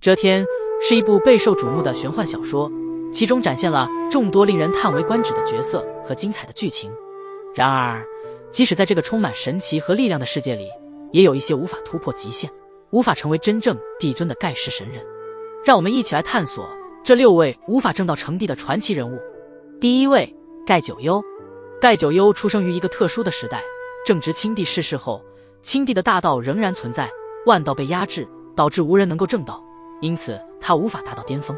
遮天是一部备受瞩目的玄幻小说，其中展现了众多令人叹为观止的角色和精彩的剧情。然而，即使在这个充满神奇和力量的世界里，也有一些无法突破极限，无法成为真正帝尊的盖世神人。让我们一起来探索这6位无法正道成帝的传奇人物。第1位，盖九幽。盖九幽出生于一个特殊的时代，正值清帝逝世后，清帝的大道仍然存在，万道被压制，导致无人能够正道，因此他无法达到巅峰。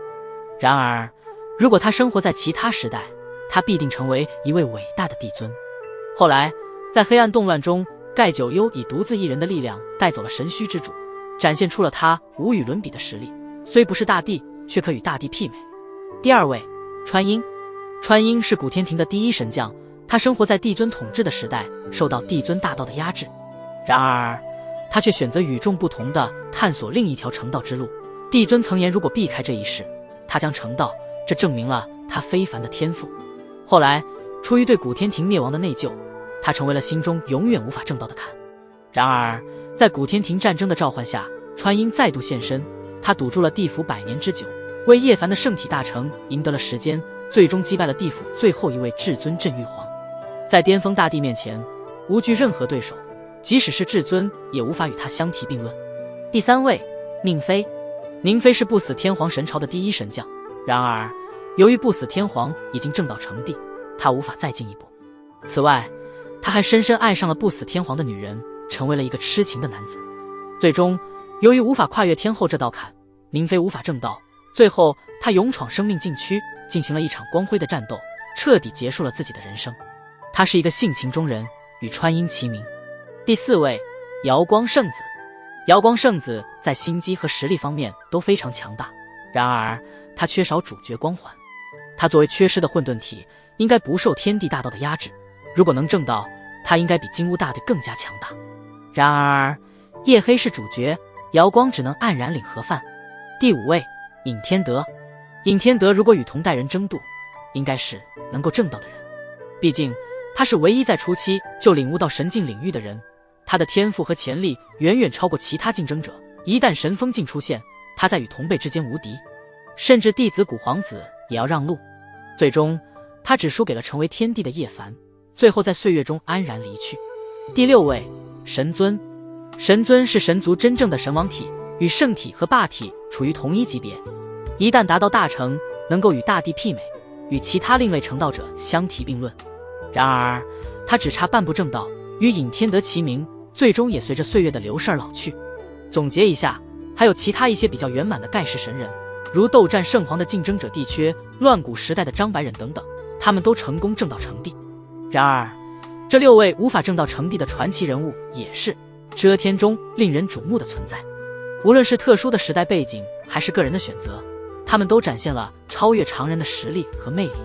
然而，如果他生活在其他时代，他必定成为一位伟大的帝尊。后来，在黑暗动乱中，盖九幽以独自一人的力量带走了神虚之主，展现出了他无与伦比的实力，虽不是大帝，却可与大帝媲美。第2位，川音。川音是古天庭的第一神将，他生活在帝尊统治的时代，受到帝尊大道的压制。然而，他却选择与众不同的探索另一条成道之路。帝尊曾言，如果避开这一世，他将成道，这证明了他非凡的天赋。后来，出于对古天庭灭亡的内疚，他成为了心中永远无法正道的坎。然而，在古天庭战争的召唤下，川音再度现身，他赌注了地府100年之久，为叶凡的圣体大成赢得了时间，最终击败了地府最后一位至尊镇玉皇。在巅峰大帝面前，无惧任何对手，即使是至尊也无法与他相提并论。第3位，宁妃。宁妃是不死天皇神朝的第一神将，然而由于不死天皇已经正道成帝，他无法再进一步。此外，他还深深爱上了不死天皇的女人，成为了一个痴情的男子。最终，由于无法跨越天后这道坎，宁妃无法正道，最后他勇闯生命禁区，进行了一场光辉的战斗，彻底结束了自己的人生。他是一个性情中人，与川音齐名。第4位，瑶光圣子。瑶光圣子在心机和实力方面都非常强大，然而他缺少主角光环。他作为缺失的混沌体，应该不受天地大道的压制，如果能正道，他应该比金乌大帝更加强大。然而夜黑是主角，瑶光只能黯然领盒饭。第5位，尹天德。尹天德如果与同代人争度，应该是能够正道的人，毕竟他是唯一在初期就领悟到神境领域的人，他的天赋和潜力远远超过其他竞争者，一旦神风境出现，他在与同辈之间无敌，甚至弟子古皇子也要让路。最终他只输给了成为天帝的叶凡，最后在岁月中安然离去。第6位，神尊。神尊是神族真正的神王体，与圣体和霸体处于同一级别，一旦达到大成，能够与大帝媲美，与其他另类成道者相提并论。然而他只差半步正道，与尹天德齐名，最终也随着岁月的流逝而老去。总结一下，还有其他一些比较圆满的盖世神人，如斗战圣皇的竞争者帝缺、乱古时代的张白忍等等，他们都成功正道成帝。然而这6位无法正道成帝的传奇人物，也是遮天中令人瞩目的存在。无论是特殊的时代背景，还是个人的选择，他们都展现了超越常人的实力和魅力。